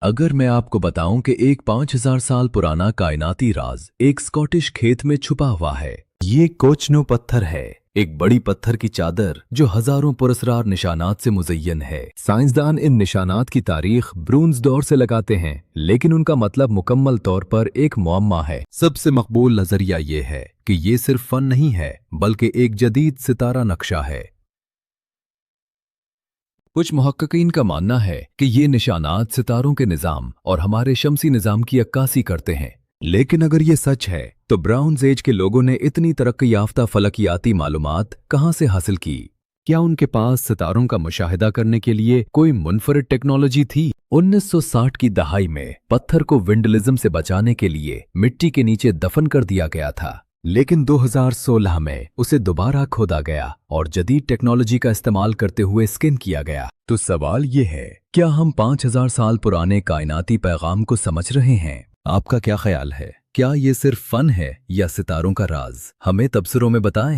अगर मैं आपको बताऊं कि एक 5000 साल पुराना कायनाती राज एक स्कॉटिश खेत में छुपा हुआ है। ये कोचनो पत्थर है, एक बड़ी पत्थर की चादर जो हजारों पुरस्कार निशानात से मुज़य्यन है। साइंसदान इन निशानात की तारीख ब्रोंज दौर से लगाते हैं, लेकिन उनका मतलब मुकम्मल तौर पर एक मुअम्मा है। सबसे मकबूल नजरिया ये है कि ये सिर्फ फन नहीं है, बल्कि एक जदीद सितारा नक्शा है। कुछ मुहक्किकीन का मानना है कि ये निशानात सितारों के निज़ाम और हमारे शमसी निज़ाम की अक्कासी करते हैं। लेकिन अगर ये सच है तो ब्राउन्स एज के लोगों ने इतनी तरक्की याफ्ता फलकियाती मालूमात कहाँ से हासिल की? क्या उनके पास सितारों का मुशाहिदा करने के लिए कोई मुनफरिद टेक्नोलॉजी थी? 1960 की दहाई में पत्थर को विंडलिज्म से बचाने के लिए मिट्टी के नीचे दफन कर दिया गया था, लेकिन 2016 में उसे दोबारा खोदा गया और जदीद टेक्नोलॉजी का इस्तेमाल करते हुए स्किन किया गया। तो सवाल ये है, क्या हम 5000 साल पुराने कायनाती पैगाम को समझ रहे हैं? आपका क्या ख्याल है? क्या ये सिर्फ फन है या सितारों का राज? हमें तबसरों में बताएं।